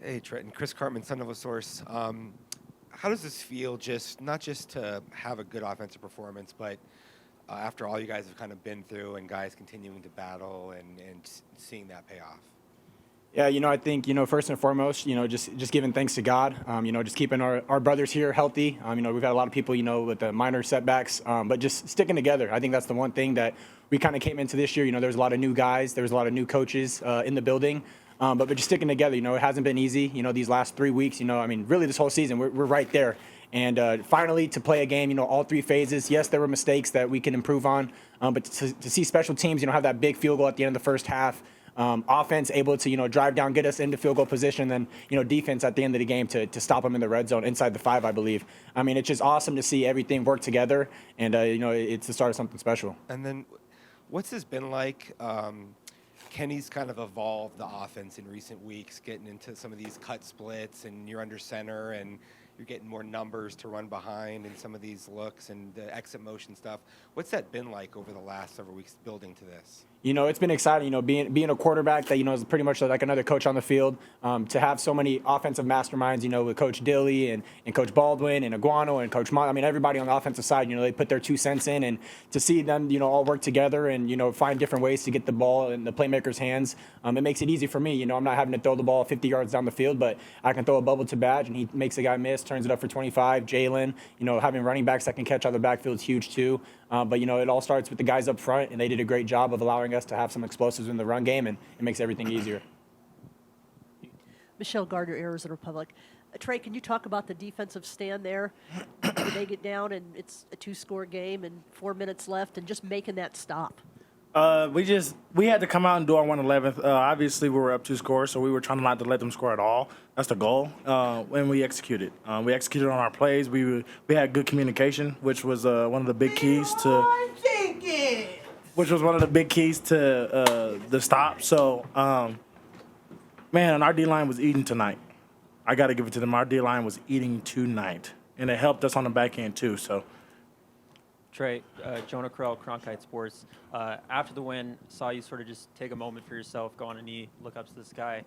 Hey, Trenton. Chris Cartman, Son of a Source. How does this feel, just not just to have a good offensive performance, but after all you guys have kind of been through and guys continuing to battle and seeing that pay off? Yeah, I think, first and foremost, just giving thanks to God, just keeping our brothers here healthy. We've had a lot of people, with the minor setbacks, but just sticking together. I think that's the one thing that we kind of came into this year. There's a lot of new guys. There's a lot of new coaches in the building. But just sticking together, it hasn't been easy. These last 3 weeks, really this whole season, we're right there. And finally, to play a game, all three phases. Yes, there were mistakes that we can improve on, but to see special teams, have that big field goal at the end of the first half. Offense able to, drive down, get us into field goal position, then, defense at the end of the game to stop them in the red zone inside the 5, I believe. It's just awesome to see everything work together, and, it's the start of something special. And then what's this been like? Kenny's kind of evolved the offense in recent weeks, getting into some of these cut splits, and you're under center, and you're getting more numbers to run behind in some of these looks and the exit motion stuff. What's that been like over the last several weeks building to this? It's been exciting, being a quarterback that, is pretty much like another coach on the field, to have so many offensive masterminds, with Coach Dilly and Coach Baldwin and Iguano and Coach Mott. Everybody on the offensive side, they put their 2 cents in, and to see them, all work together and, find different ways to get the ball in the playmaker's hands, it makes it easy for me. I'm not having to throw the ball 50 yards down the field, but I can throw a bubble to Badge, and he makes a guy miss, turns it up for 25. Jalen, having running backs that can catch out of the backfield is huge too. But, it all starts with the guys up front, and they did a great job of allowing us to have some explosives in the run game, and it makes everything easier. Michelle Gardner, Arizona Republic. Trey, can you talk about the defensive stand there? When they get down and it's a 2-score game and 4 minutes left and just making that stop? We had to come out and do our 111th. Obviously, we were up 2 scores, so we were trying not to let them score at all. That's the goal. And we executed. We executed on our plays. We had good communication, which was one of the big keys to. Which was one of the big keys to the stop. So, man, our D-line was eating tonight. I got to give it to them. Our D-line was eating tonight. And it helped us on the back end, too. So, Trey, Jonah Krell, Cronkite Sports. After the win, saw you sort of just take a moment for yourself, go on a knee, look up to the sky.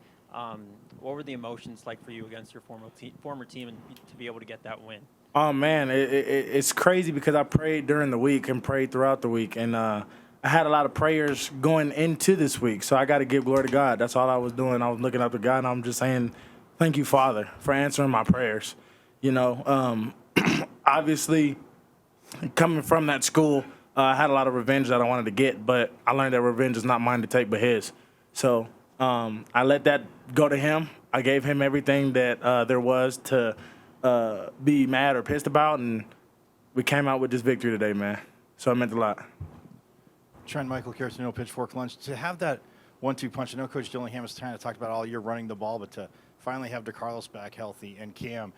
What were the emotions like for you against your former team and to be able to get that win? Oh, man, it's crazy because I prayed during the week and prayed throughout the week. And I had a lot of prayers going into this week, so I got to give glory to God. That's all I was doing. I was looking up to God, and I'm just saying, thank you, Father, for answering my prayers. Obviously, coming from that school, I had a lot of revenge that I wanted to get, but I learned that revenge is not mine to take but his. So I let that go to him. I gave him everything that there was to be mad or pissed about, and we came out with this victory today, man. So it meant a lot. Trent, Michael Cartino, Pitchfork Lunch. To have that 1-2 punch, I know Coach Dillingham was trying to talk about all year running the ball, but to finally have DeCarlos back healthy and Cam,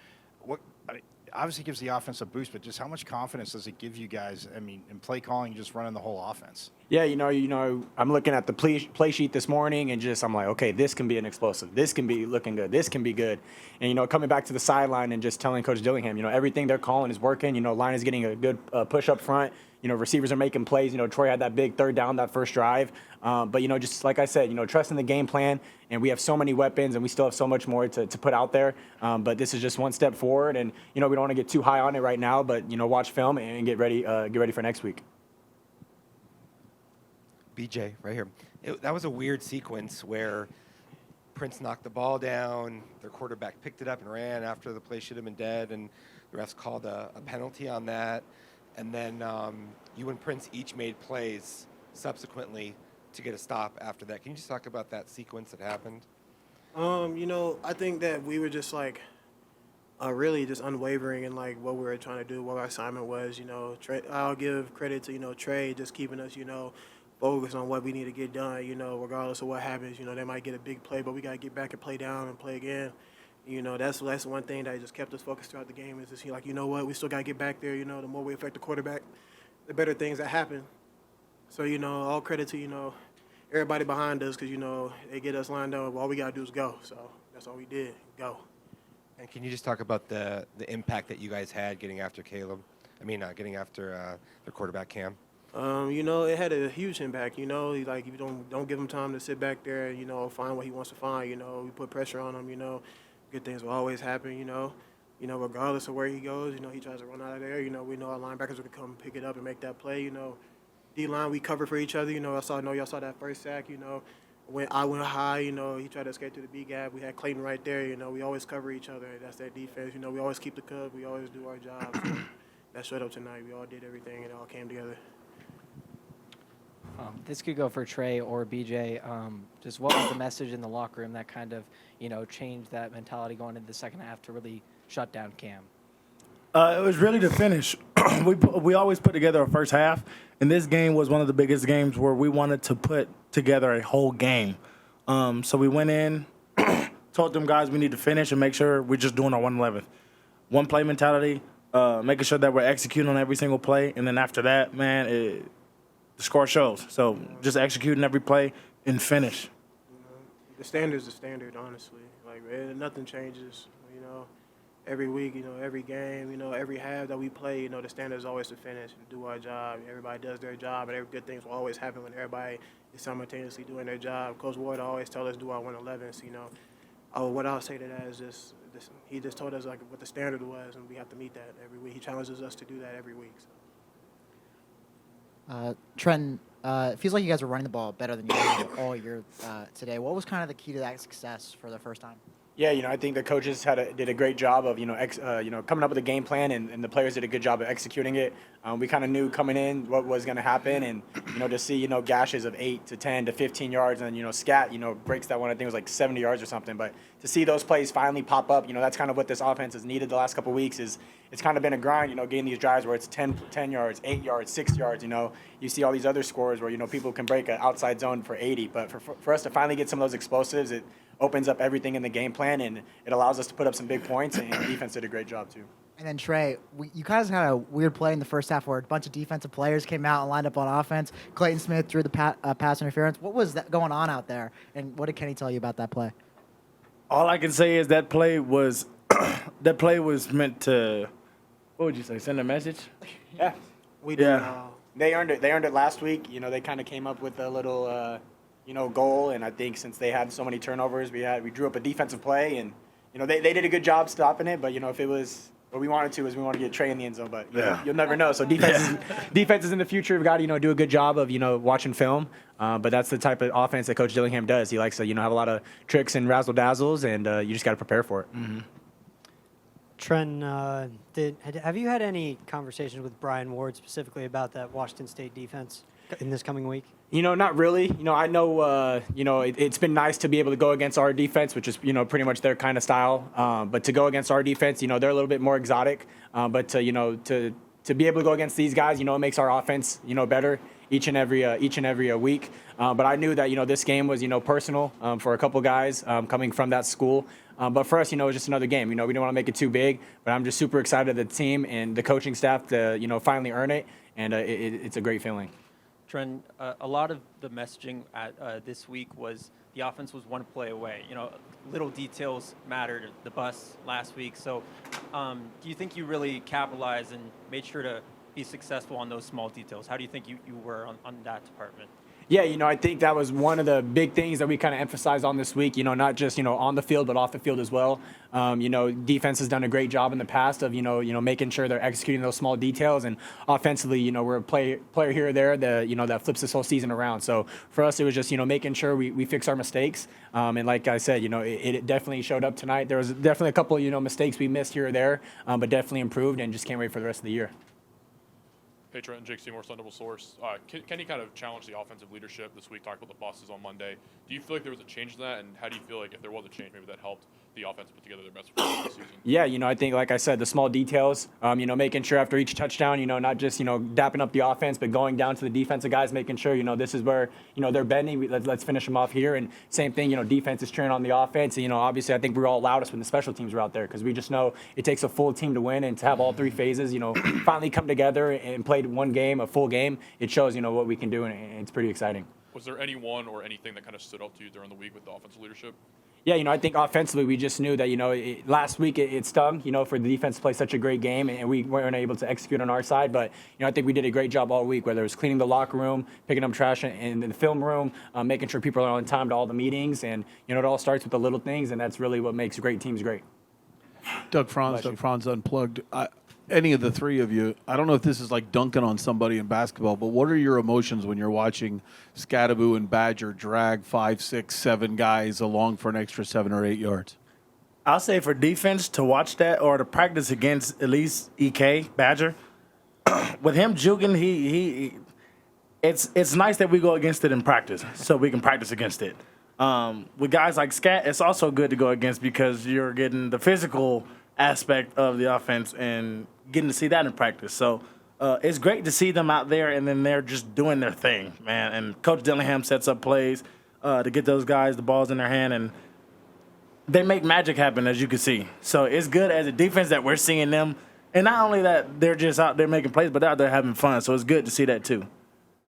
obviously gives the offense a boost, but just how much confidence does it give you guys, in play calling, just running the whole offense? Yeah, I'm looking at the play sheet this morning, and I'm like, okay, this can be an explosive. This can be looking good. This can be good. And, coming back to the sideline and just telling Coach Dillingham, everything they're calling is working. Line is getting a good push up front. Receivers are making plays. Troy had that big 3rd down that first drive. But, just like I said, trusting the game plan. And we have so many weapons, and we still have so much more to put out there. But this is just one step forward. And, we don't want to get too high on it right now. But, watch film and get ready for next week. BJ, right here. That was a weird sequence where Prince knocked the ball down, their quarterback picked it up and ran after the play should have been dead, and the refs called a penalty on that. And then you and Prince each made plays subsequently to get a stop after that. Can you just talk about that sequence that happened? I think that we were just really just unwavering in what we were trying to do, what our assignment was. Trey, I'll give credit to Trey just keeping us focused on what we need to get done. Regardless of what happens, they might get a big play, but we got to get back and play down and play again. That's one thing that just kept us focused throughout the game is just what, we still got to get back there. The more we affect the quarterback, the better things that happen. So, all credit to, everybody behind us because, they get us lined up. All we got to do is go. So that's all we did, go. And can you just talk about the impact that you guys had getting after Caleb? Getting after the quarterback Cam? You know, it had a huge impact. You know, like you don't give him time to sit back there and find what he wants to find. You know, we put pressure on him. You know, good things will always happen. Regardless of where he goes. You know, he tries to run out of there. You know, we know our linebackers will come pick it up and make that play. You know, D line we cover for each other. You know, I know y'all saw that first sack. You know, when I went high. You know, he tried to escape through the B gap. We had Clayton right there. You know, we always cover each other. That's that defense. You know, we always keep the cub. We always do our job. So that showed up tonight. We all did everything. It all came together. This could go for Trey or BJ. Just what was the message in the locker room that kind of, changed that mentality going into the second half to really shut down Cam? It was really the finish. We always put together a first half, and this game was one of the biggest games where we wanted to put together a whole game. So we went in, told them guys we need to finish and make sure we're just doing our 1/11th. One play mentality, making sure that we're executing on every single play, and then after that, man, the score shows. So just executing every play and finish. The standard's the standard, honestly. Like, nothing changes, Every week, every game, every half that we play, the standard is always to finish and do our job. Everybody does their job, and every good things will always happen when everybody is simultaneously doing their job. Coach Ward always tells us do our 1/11s, what I'll say to that is he just told us, like, what the standard was, and we have to meet that every week. He challenges us to do that every week. So. Trenton, it feels like you guys are running the ball better than you have all year today. What was kind of the key to that success for the first time? Yeah, I think the coaches did a great job of coming up with a game plan, and the players did a good job of executing it. We kind of knew coming in what was going to happen, and to see gashes of 8 to 10 to 15 yards, and Scat breaks that one. I think it was like 70 yards or something. But to see those plays finally pop up, that's kind of what this offense has needed the last couple of weeks. Is it's kind of been a grind, getting these drives where it's 10 yards, 8 yards, 6 yards. You see all these other scores where people can break an outside zone for 80, but for us to finally get some of those explosives, it opens up everything in the game plan, and it allows us to put up some big points, and defense did a great job too. And then, Trey, you guys had a weird play in the first half where a bunch of defensive players came out and lined up on offense. Clayton Smith threw the pass interference. What was that going on out there, and what did Kenny tell you about that play? All I can say is that play was meant to, what would you say, send a message? Yeah. We did. They earned it. They earned it last week. They kind of came up with a little, goal. And I think since they had so many turnovers, we drew up a defensive play, and they did a good job stopping it. But if it was what we wanted to, is we wanted to get Trey in the end zone. But you'll never know. So defenses in the future, we've got to do a good job of watching film. But that's the type of offense that Coach Dillingham does. He likes to have a lot of tricks and razzle dazzles, and you just got to prepare for it. Mm-hmm. Trenton, have you had any conversations with Brian Ward specifically about that Washington State defense in this coming week? Not really. I know, it's been nice to be able to go against our defense, which is, pretty much their kind of style. But to go against our defense, they're a little bit more exotic. But to be able to go against these guys, it makes our offense, better each and every week. But I knew that, this game was, personal for a couple guys coming from that school. But for us, it's just another game. We don't want to make it too big. But I'm just super excited that the team and the coaching staff to, finally earn it. And it's a great feeling. Trent, a lot of the messaging this week was the offense was one play away. Little details mattered. The bus last week. So do you think you really capitalized and made sure to be successful on those small details? How do you think you were on that department? Yeah, I think that was one of the big things that we kind of emphasized on this week, not just, on the field, but off the field as well. Defense has done a great job in the past of, making sure they're executing those small details. And offensively, we're a player here or there that, that flips this whole season around. So for us, it was just, making sure we fix our mistakes. And like I said, it definitely showed up tonight. There was definitely a couple, mistakes we missed here or there, but definitely improved, and just can't wait for the rest of the year. Hey, Trenton, Jake Seymour, Sun Devil Source. Kenny kind of challenged the offensive leadership this week, talked about the bosses on Monday. Do you feel like there was a change in that, and how do you feel like if there was a change, maybe that helped the offense put together their best performance this season? Yeah, I think, like I said, the small details, making sure after each touchdown, not just, dapping up the offense, but going down to the defensive guys, making sure, this is where, they're bending. Let's finish them off here. And same thing, defense is cheering on the offense. And, obviously, I think we were all loudest when the special teams were out there, because we just know it takes a full team to win, and to have all three phases, finally come together and played one game, a full game. It shows, what we can do, and it's pretty exciting. Was there anyone or anything that kind of stood out to you during the week with the offensive leadership? Yeah, I think offensively we just knew that, last week it stung, for the defense to play such a great game, and we weren't able to execute on our side. But, I think we did a great job all week, whether it was cleaning the locker room, picking up trash in the film room, making sure people are on time to all the meetings. And, it all starts with the little things, and that's really what makes great teams great. Doug Franz Unplugged. Any of the three of you, I don't know if this is like dunking on somebody in basketball, but what are your emotions when you're watching Scadaboo and Badger drag 5, 6, 7 guys along for an extra 7 or 8 yards? I'll say for defense to watch that or to practice against at least EK Badger, with him juking, it's nice that we go against it in practice so we can practice against it. With guys like Scat, it's also good to go against because you're getting the physical aspect of the offense and getting to see that in practice. So it's great to see them out there, and then they're just doing their thing, man. And Coach Dillingham sets up plays to get those guys the balls in their hand, and they make magic happen, as you can see. So it's good as a defense that we're seeing them. And not only that, they're just out there making plays, but they're out there having fun. So it's good to see that too.